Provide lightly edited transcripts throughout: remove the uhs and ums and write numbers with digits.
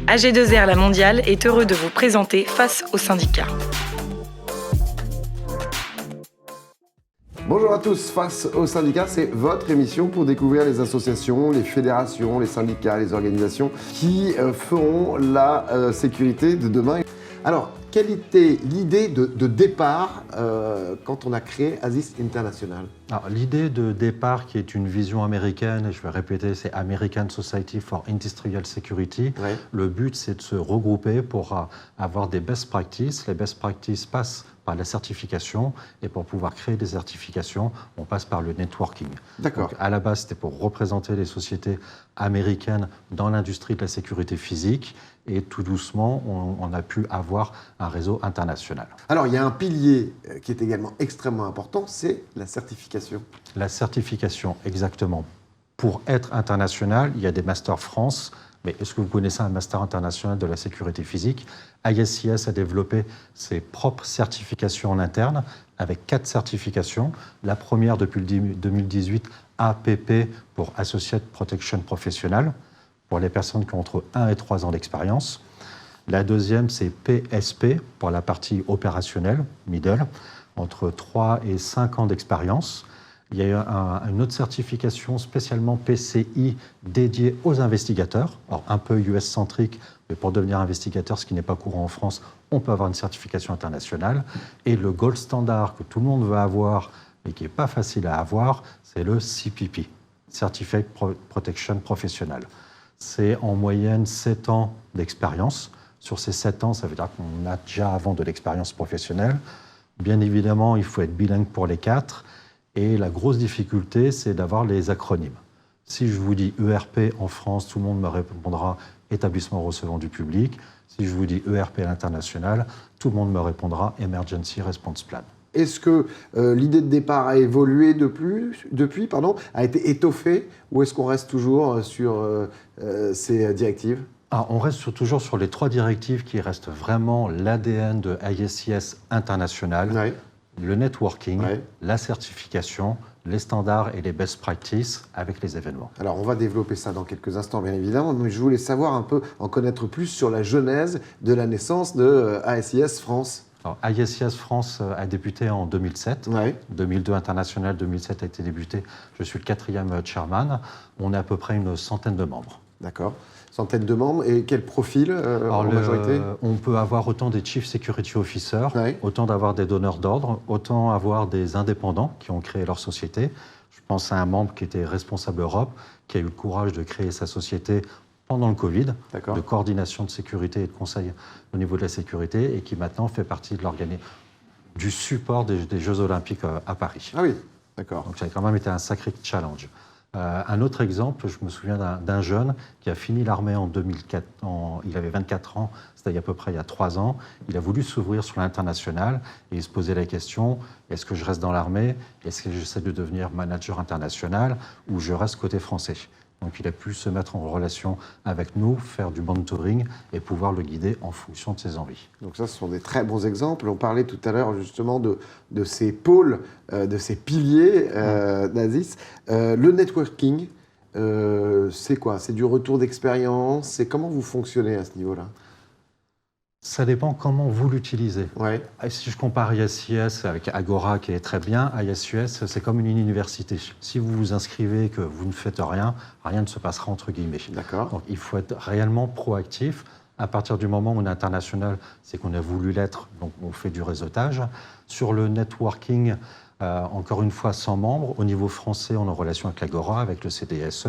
AG2R La Mondiale est heureux de vous présenter Face aux syndicats. Bonjour à tous, Face aux syndicats, c'est votre émission pour découvrir les associations, les fédérations, les syndicats, les organisations qui feront la sécurité de demain. Alors, quelle était l'idée de départ quand on a créé ASIS International ? Alors, l'idée de départ, qui est une vision américaine, et je vais répéter, c'est American Society for Industrial Security. Ouais. Le but, c'est de se regrouper pour avoir des best practices. Les best practices passent par la certification, et pour pouvoir créer des certifications, on passe par le networking. D'accord. Donc, à la base, c'était pour représenter les sociétés américaines dans l'industrie de la sécurité physique, et tout doucement, on a pu avoir un réseau international. Alors, il y a un pilier qui est également extrêmement important, c'est la certification. La certification, exactement. Pour être international, il y a des Masters France, mais est-ce que vous connaissez un Master international de la sécurité physique ? ISIS a développé ses propres certifications en interne, avec 4 certifications. La première, depuis 2018, APP pour Associate Protection Professional, pour les personnes qui ont entre 1 et 3 ans d'expérience. La deuxième, c'est PSP, pour la partie opérationnelle, middle, entre 3 et 5 ans d'expérience. Il y a une autre certification spécialement PCI dédiée aux investigateurs, alors un peu US-centrique, mais pour devenir investigateur, ce qui n'est pas courant en France, on peut avoir une certification internationale. Et le gold standard que tout le monde veut avoir, mais qui n'est pas facile à avoir, c'est le CPP, Certified Protection Professional. C'est en moyenne 7 ans d'expérience. Sur ces 7 ans, ça veut dire qu'on a déjà avant de l'expérience professionnelle. Bien évidemment, il faut être bilingue pour les 4. Et la grosse difficulté, c'est d'avoir les acronymes. Si je vous dis ERP en France, tout le monde me répondra établissement recevant du public. Si je vous dis ERP à l'international, tout le monde me répondra Emergency Response Plan. Est-ce que l'idée de départ a évolué depuis, a été étoffée, ou est-ce qu'on reste toujours sur ces directives ? Alors, on reste toujours sur les 3 directives qui restent vraiment l'ADN de ISIS international. Ouais. Le networking, Ouais. la certification, les standards et les best practices avec les événements. Alors, on va développer ça dans quelques instants, bien évidemment, mais je voulais savoir un peu, en connaître plus sur la genèse de la naissance de ASIS France. Alors, ISIS France a débuté en 2007. Ouais. 2002 international, 2007 a été débuté. Je suis le 4e chairman. On est à peu près une centaine de membres. D'accord. Centaines de membres. Et quel profil en majorité ? On peut avoir autant des Chief Security Officers, Ouais. autant d'avoir des donneurs d'ordre, autant avoir des indépendants qui ont créé leur société. Je pense à un membre qui était responsable Europe, qui a eu le courage de créer sa société pendant le Covid, D'accord. de coordination de sécurité et de conseil au niveau de la sécurité, et qui maintenant fait partie de du support des Jeux Olympiques à Paris. Ah oui, d'accord. Donc ça a quand même été un sacré challenge. Un autre exemple, je me souviens d'un jeune qui a fini l'armée en 2004, il avait 24 ans, c'était à peu près il y a 3 ans. Il a voulu s'ouvrir sur l'international et il se posait la question, est-ce que je reste dans l'armée? Est-ce que j'essaie de devenir manager international ou je reste côté français? Donc il a pu se mettre en relation avec nous, faire du mentoring et pouvoir le guider en fonction de ses envies. Donc ça, ce sont des très bons exemples. On parlait tout à l'heure justement de ces pôles, de ces piliers d'ASIS. Le networking, c'est quoi? C'est du retour d'expérience? C'est comment vous fonctionnez à ce niveau-là? Ça dépend comment vous l'utilisez. Ouais. Si je compare ISIS avec Agora, qui est très bien, ISUS, c'est comme une université. Si vous vous inscrivez et que vous ne faites rien, rien ne se passera entre guillemets. D'accord. Donc il faut être réellement proactif. À partir du moment où on est international, c'est qu'on a voulu l'être, donc on fait du réseautage. Sur le networking, encore une fois, 100 membres. Au niveau français, on est en relation avec l'Agora, avec le CDSE,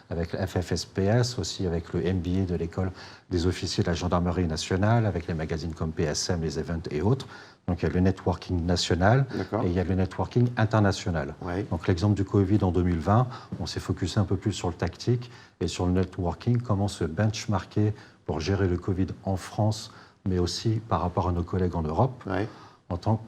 avec la FFSPS, aussi avec le MBA de l'école des officiers de la gendarmerie nationale, avec les magazines comme PSM, les Events et autres. Donc il y a le networking national et il y a le networking international. Ouais. Donc l'exemple du Covid en 2020, on s'est focusé un peu plus sur le tactique et sur le networking, comment se benchmarker pour gérer le Covid en France, mais aussi par rapport à nos collègues en Europe. Ouais. En tant que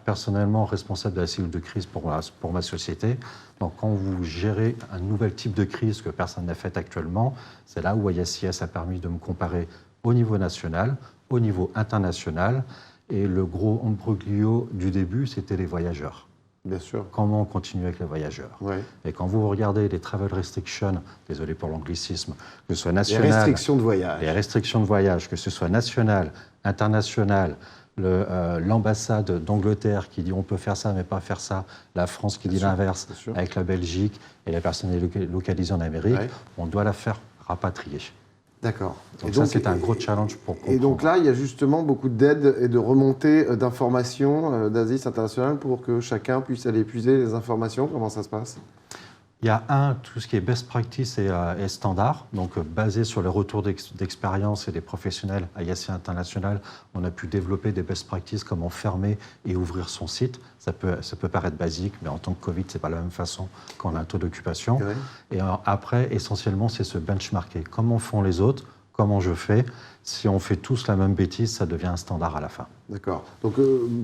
personnellement responsable de la cellule de crise pour ma société. Donc, quand vous gérez un nouvel type de crise que personne n'a fait actuellement, c'est là où ISIS a permis de me comparer au niveau national, au niveau international. Et le gros imbroglio du début, c'était les voyageurs. Bien sûr. Comment on continue avec les voyageurs. Ouais. Et quand vous regardez les travel restrictions, désolé pour l'anglicisme, que ce soit Les national, restrictions de voyage. les restrictions de voyage, que ce soit national, international, l'ambassade d'Angleterre qui dit on peut faire ça mais pas faire ça, la France qui Bien dit sûr, l'inverse, bien sûr. avec la Belgique et la personne est localisée en Amérique, Ouais. on doit la faire rapatrier. D'accord. Donc ça, c'est un gros challenge pour comprendre. Et donc là, il y a justement beaucoup d'aide et de remontée d'informations d'Asis International pour que chacun puisse aller puiser les informations. Comment ça se passe? Il y a tout ce qui est best practice et standard, donc basé sur les retours d'expérience et des professionnels à IACI International, on a pu développer des best practices, comment fermer et ouvrir son site. Ça peut paraître basique, mais en tant que Covid, c'est pas la même façon quand on a un taux d'occupation. Ouais. Et après, essentiellement, c'est se benchmarker. Comment font les autres? Comment je fais? Si on fait tous la même bêtise, ça devient un standard à la fin. D'accord. Donc,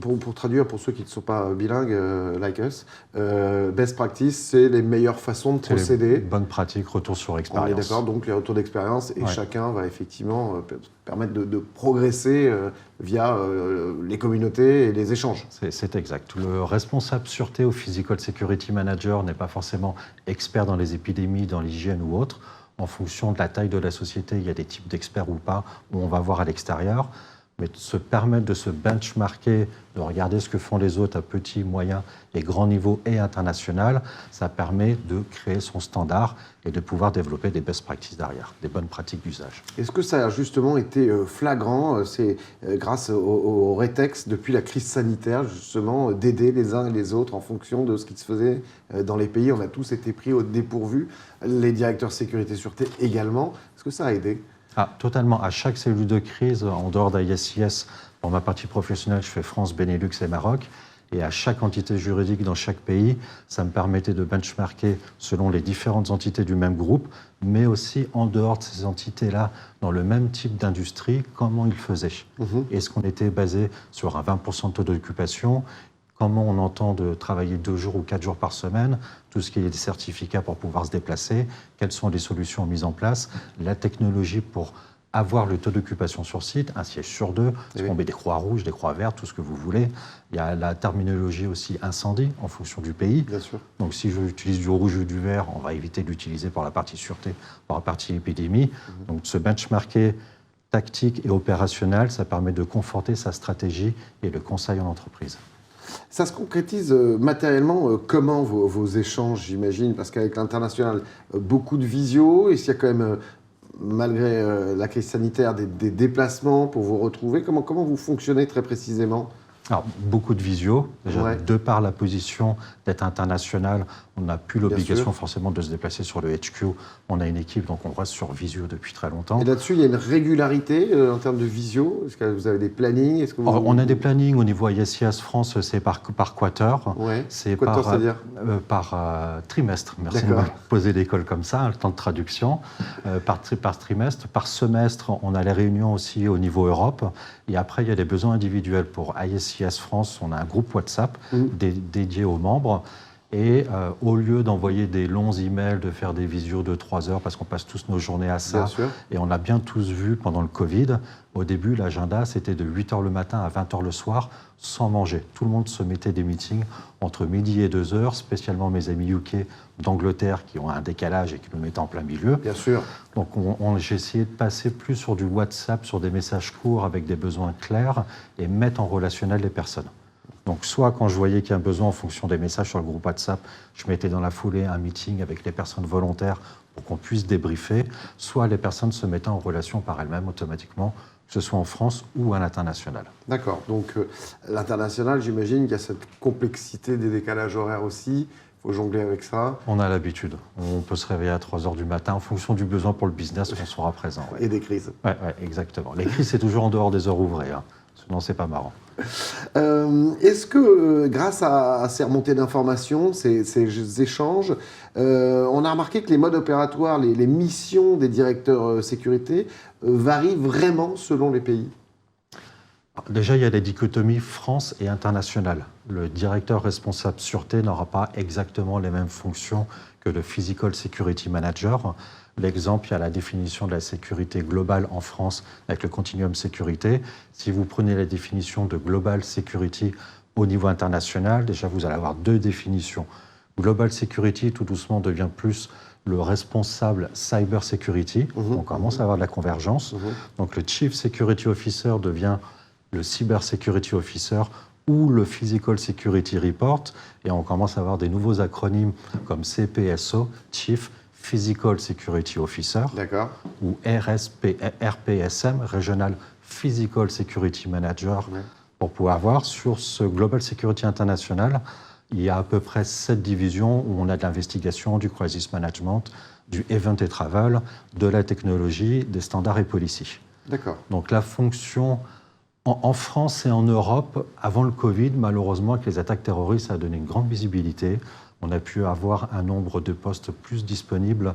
pour traduire, pour ceux qui ne sont pas bilingues, like us, best practice, c'est les meilleures façons de procéder. Bonne pratique, retour sur On expérience. est d'accord, donc les retours d'expérience, et Ouais. chacun va effectivement permettre de progresser via les communautés et les échanges. C'est exact. Le responsable sûreté ou Physical Security Manager n'est pas forcément expert dans les épidémies, dans l'hygiène ou autre. En fonction de la taille de la société, il y a des types d'experts ou pas, où on va voir à l'extérieur. Mais de se permettre de se benchmarker, de regarder ce que font les autres à petit, moyen et grand niveau et international, ça permet de créer son standard et de pouvoir développer des best practices derrière, des bonnes pratiques d'usage. Est-ce que ça a justement été flagrant, c'est grâce au rétex depuis la crise sanitaire, justement, d'aider les uns et les autres en fonction de ce qui se faisait dans les pays? On a tous été pris au dépourvu, les directeurs sécurité sûreté également. Est-ce que ça a aidé? Totalement. À chaque cellule de crise, en dehors d'ISIS, pour ma partie professionnelle, je fais France, Benelux et Maroc. Et à chaque entité juridique dans chaque pays, ça me permettait de benchmarker selon les différentes entités du même groupe, mais aussi en dehors de ces entités-là, dans le même type d'industrie, comment ils faisaient. Est-ce qu'on était basé sur un 20% de taux d'occupation? Comment on entend de travailler 2 jours ou 4 jours par semaine, tout ce qui est des certificats pour pouvoir se déplacer, quelles sont les solutions mises en place, la technologie pour avoir le taux d'occupation sur site, un siège sur 2, parce qu'on met des croix rouges, des croix vertes, tout ce que vous voulez. Il y a la terminologie aussi incendie en fonction du pays. Bien sûr. Donc si j'utilise du rouge ou du vert, on va éviter de l'utiliser pour la partie sûreté, pour la partie épidémie. Donc de se benchmarker tactique et opérationnel, ça permet de conforter sa stratégie et le conseil en entreprise. Ça se concrétise matériellement comment vos échanges, j'imagine, parce qu'avec l'international, beaucoup de visio, et s'il y a quand même, malgré la crise sanitaire, des déplacements pour vous retrouver, comment vous fonctionnez très précisément? Alors, beaucoup de visio. Déjà, Ouais. de par la position d'être international, on n'a plus l'obligation sûr. forcément de se déplacer sur le HQ. On a une équipe, donc on reste sur visio depuis très longtemps. Et là-dessus, il y a une régularité en termes de visio? Est-ce que vous avez des plannings? Est-ce que vous... On a des plannings au niveau ISIS France, c'est par quarter. Ouais. C'est Quarter, c'est-à-dire par trimestre. Merci de D'accord. me poser l'école comme ça, le temps de traduction. Par trimestre. Par semestre, on a les réunions aussi au niveau Europe. Et après, il y a des besoins individuels. Pour ISIS France, on a un groupe WhatsApp dédié aux membres. Et au lieu d'envoyer des longs emails, de faire des visios de 3 heures, parce qu'on passe tous nos journées à ça, Bien sûr. et on a bien tous vu pendant le Covid, au début, l'agenda, c'était de 8h le matin à 20h le soir, sans manger. Tout le monde se mettait des meetings entre midi et 2h, spécialement mes amis UK d'Angleterre qui ont un décalage et qui nous mettent en plein milieu. Bien sûr. Donc j'ai essayé de passer plus sur du WhatsApp, sur des messages courts avec des besoins clairs et mettre en relationnel les personnes. Donc soit quand je voyais qu'il y a un besoin en fonction des messages sur le groupe WhatsApp, je mettais dans la foulée un meeting avec les personnes volontaires pour qu'on puisse débriefer, soit les personnes se mettaient en relation par elles-mêmes automatiquement, que ce soit en France ou à l'international. D'accord. Donc l'international, j'imagine qu'il y a cette complexité des décalages horaires aussi. Il faut jongler avec ça. On a l'habitude. On peut se réveiller à 3h du matin en fonction du besoin pour le business, on sera présent. Ouais. Et des crises. Ouais, exactement. Les crises, c'est toujours en dehors des heures ouvrées. Sinon, c'est pas marrant. Est-ce que grâce à ces remontées d'informations, ces échanges, on a remarqué que les modes opératoires, les missions des directeurs sécurité varient vraiment selon les pays? Déjà, il y a la dichotomie France et internationale. Le directeur responsable sûreté n'aura pas exactement les mêmes fonctions que le Physical Security Manager. L'exemple, il y a la définition de la sécurité globale en France avec le Continuum Sécurité. Si vous prenez la définition de Global Security au niveau international, déjà, vous allez avoir 2 définitions. Global Security, tout doucement, devient plus le responsable Cyber Security. On commence à avoir de la convergence. Donc, le Chief Security Officer devient le Cyber Security Officer ou le Physical Security Report. Et on commence à avoir des nouveaux acronymes comme CPSO, Chief Physical Security Officer, ou RPSM, Regional Physical Security Manager, pour pouvoir voir sur ce Global Security International, il y a à peu près 7 divisions où on a de l'investigation, du crisis management, du event et travel, de la technologie, des standards et policy. D'accord. Donc la fonction en France et en Europe, avant le Covid, malheureusement, avec les attaques terroristes, ça a donné une grande visibilité. On a pu avoir un nombre de postes plus disponibles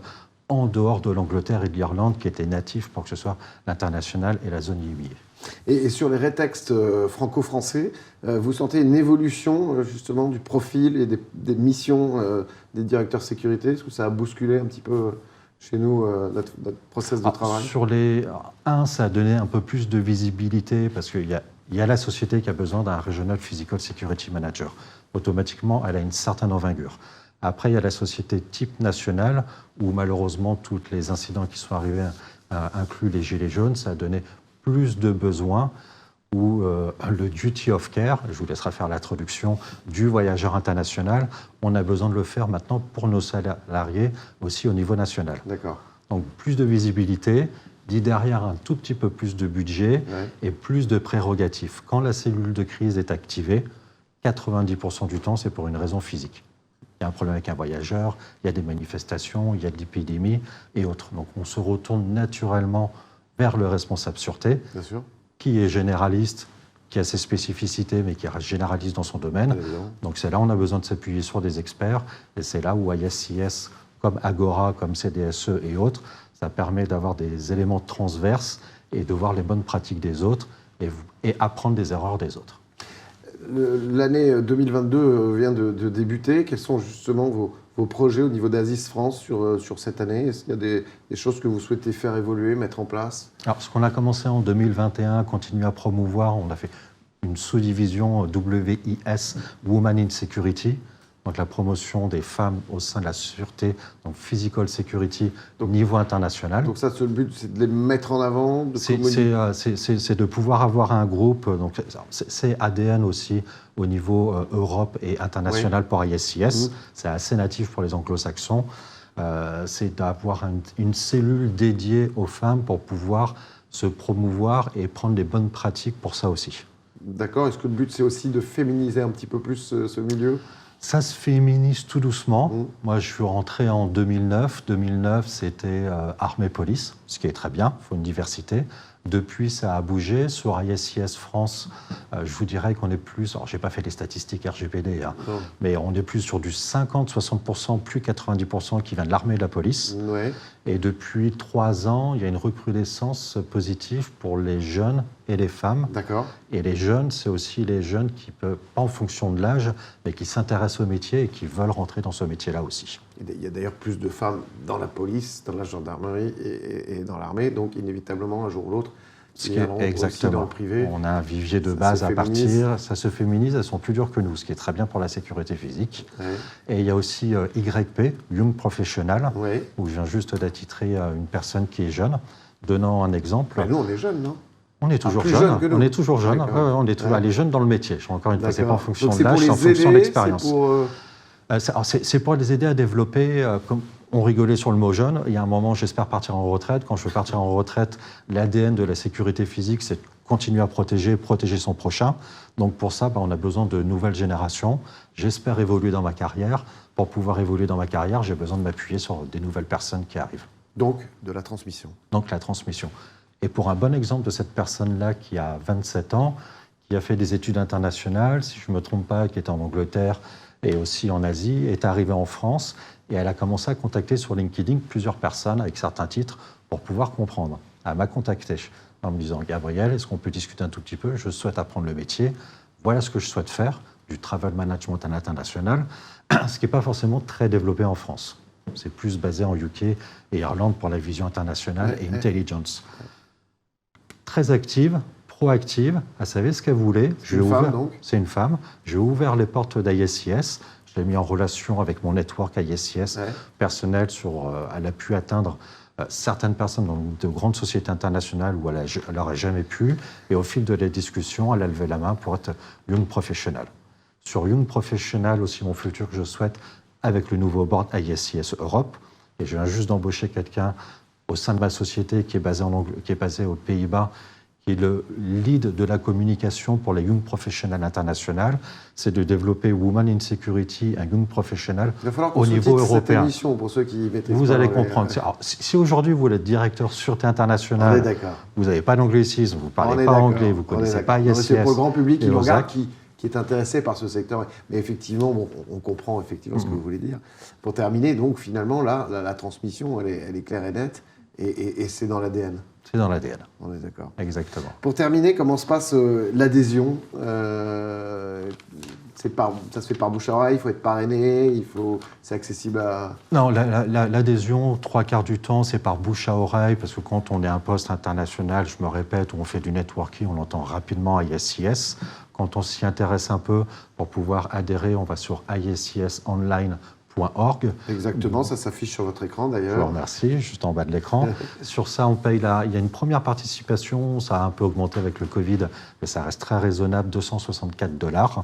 en dehors de l'Angleterre et de l'Irlande, qui étaient natifs pour que ce soit l'international et la zone IMI. Et sur les rétextes franco-français, vous sentez une évolution justement du profil et des missions des directeurs sécurité? Est-ce que ça a bousculé un petit peu chez nous notre process de travail? Sur les 1, ça a donné un peu plus de visibilité parce qu'il y a la société qui a besoin d'un Regional Physical Security Manager. Automatiquement, elle a une certaine envergure. Après, il y a la société type nationale où malheureusement, tous les incidents qui sont arrivés incluent les gilets jaunes. Ça a donné plus de besoins où le duty of care, je vous laisserai faire l'introduction, du voyageur international, on a besoin de le faire maintenant pour nos salariés aussi au niveau national. D'accord. Donc plus de visibilité, dit derrière un tout petit peu plus de budget et plus de prérogatives. Quand la cellule de crise est activée, 90% du temps, c'est pour une raison physique. Il y a un problème avec un voyageur, il y a des manifestations, il y a de l'épidémie et autres. Donc on se retourne naturellement vers le responsable sûreté, bien sûr, qui est généraliste, qui a ses spécificités, mais qui reste généraliste dans son domaine. Donc c'est là où on a besoin de s'appuyer sur des experts, et c'est là où ISCS, comme Agora, comme CDSE et autres, ça permet d'avoir des éléments transverses et de voir les bonnes pratiques des autres et apprendre des erreurs des autres. L'année 2022 vient de débuter. Quels sont justement vos projets au niveau d'Asis France sur cette année? Est-ce qu'il y a des choses que vous souhaitez faire évoluer, mettre en place? Alors, ce qu'on a commencé en 2021, continuer à promouvoir, on a fait une sous-division WIS, Women in Security, donc la promotion des femmes au sein de la sûreté, donc Physical Security au niveau international. Donc ça, le but, c'est de les mettre en avant, c'est de pouvoir avoir un groupe, donc c'est ADN aussi au niveau Europe et international pour ISCS, c'est assez natif pour les anglo-saxons, c'est d'avoir une cellule dédiée aux femmes pour pouvoir se promouvoir et prendre les bonnes pratiques pour ça aussi. D'accord, est-ce que le but, c'est aussi de féminiser un petit peu plus ce milieu? Ça se féminise tout doucement. Moi, je suis rentré en 2009. 2009, c'était armée-police, ce qui est très bien, il faut une diversité. Depuis, ça a bougé. Sur ISCS France, je vous dirais qu'on est plus... Alors, je n'ai pas fait les statistiques RGPD, hein, mais on est plus sur du 50-60%, plus 90% qui vient de l'armée et de la police. Et depuis 3 ans, il y a une recrudescence positive pour les jeunes et les femmes. D'accord. Et les jeunes, c'est aussi les jeunes qui peuvent, pas en fonction de l'âge, mais qui s'intéressent au métier et qui veulent rentrer dans ce métier-là aussi. Il y a d'ailleurs plus de femmes dans la police, dans la gendarmerie et dans l'armée, donc inévitablement, un jour ou l'autre, exactement. Dans le privé. On a un vivier de base à partir, ça se féminise, elles sont plus dures que nous, ce qui est très bien pour la sécurité physique. Et il y a aussi YP, Young Professional, où je viens juste d'attitrer une personne qui est jeune, donnant un exemple. Mais nous, on est jeunes, non? On est toujours jeunes, on est toujours jeunes, on est toujours les jeunes dans le métier. Encore une fois, ce n'est pas en fonction de l'âge, c'est en fonction de l'expérience. C'est pour les aider à développer, comme on rigolait sur le mot jeune, il y a un moment, j'espère partir en retraite. Quand je veux partir en retraite, l'ADN de la sécurité physique, c'est de continuer à protéger son prochain. Donc pour ça, on a besoin de nouvelles générations. J'espère évoluer dans ma carrière. Pour pouvoir évoluer dans ma carrière, j'ai besoin de m'appuyer sur des nouvelles personnes qui arrivent. Donc, de la transmission. Donc la transmission. Et pour un bon exemple de cette personne-là qui a 27 ans, qui a fait des études internationales, si je ne me trompe pas, qui était en Angleterre et aussi en Asie, est arrivée en France et elle a commencé à contacter sur LinkedIn plusieurs personnes avec certains titres pour pouvoir comprendre. Elle m'a contacté en me disant « Gabriel, est-ce qu'on peut discuter un tout petit peu? Je souhaite apprendre le métier. Voilà ce que je souhaite faire, du travel management à l'international, ce qui n'est pas forcément très développé en France. C'est plus basé en UK et Irlande pour la vision internationale et intelligence. Très active, proactive, elle savait ce qu'elle voulait. C'est une femme, donc ? C'est une femme. J'ai ouvert les portes d'ISIS. Je l'ai mis en relation avec mon network ISIS personnel. Elle a pu atteindre certaines personnes dans de grandes sociétés internationales où elle n'aurait jamais pu. Et au fil de la discussion, elle a levé la main pour être Young Professional. Sur Young Professional, aussi mon futur que je souhaite, avec le nouveau board ISIS Europe. Et je viens juste d'embaucher quelqu'un au sein de ma société qui est basé aux Pays-Bas, qui est le lead de la communication pour les Young Professional international. C'est de développer Women in Security, un Young Professional au niveau européen. Cette émission pour ceux qui vous allez comprendre. Alors, si aujourd'hui vous êtes directeur sûreté internationale, vous n'avez pas d'anglicisme, vous ne parlez pas anglais, vous ne connaissez pas ISIS. C'est pour le grand public qui nous regarde, qui est intéressé par ce secteur. Mais effectivement, on comprend effectivement ce que vous voulez dire. Pour terminer, donc finalement, là, la transmission, elle est claire et nette, et c'est dans l'ADN. C'est dans l'ADN. On est d'accord. Exactement. Pour terminer, comment se passe l'adhésion ça se fait par bouche à oreille, il faut être parrainé, c'est accessible à... Non, l'adhésion, 3/4 du temps, c'est par bouche à oreille, parce que quand on est un poste international, je me répète, où on fait du networking, on entend rapidement ISIS. Quand on s'y intéresse un peu, pour pouvoir adhérer, on va sur isisonline.org. Exactement, ça s'affiche sur votre écran d'ailleurs. Je vous remercie, juste en bas de l'écran. Sur ça, on paye il y a une première participation, ça a un peu augmenté avec le Covid, mais ça reste très raisonnable, $264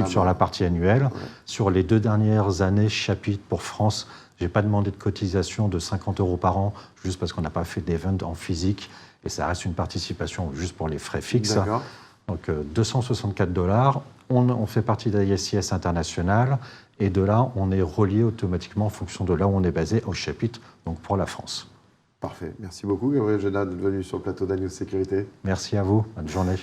sur la partie annuelle. Ouais. Sur les 2 dernières années, chapitre pour France, je n'ai pas demandé de cotisation de 50 € par an, juste parce qu'on n'a pas fait d'event en physique, et ça reste une participation juste pour les frais fixes. D'accord. Donc $264, on fait partie d'ISIS International, et de là, on est relié automatiquement en fonction de là où on est basé au chapitre, donc pour la France. Parfait. Merci beaucoup, Gabriel Genat, d'être venu sur le plateau d'Agneau Sécurité. Merci à vous. Bonne journée.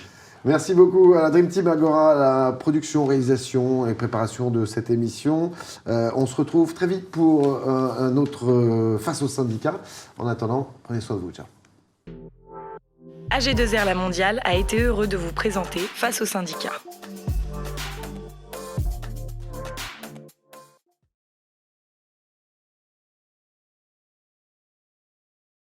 Merci beaucoup à la Dream Team Agora, à la production, réalisation et préparation de cette émission. On se retrouve très vite pour un autre Face au syndicat. En attendant, prenez soin de vous. Ciao. AG2R La Mondiale a été heureux de vous présenter Face au syndicat.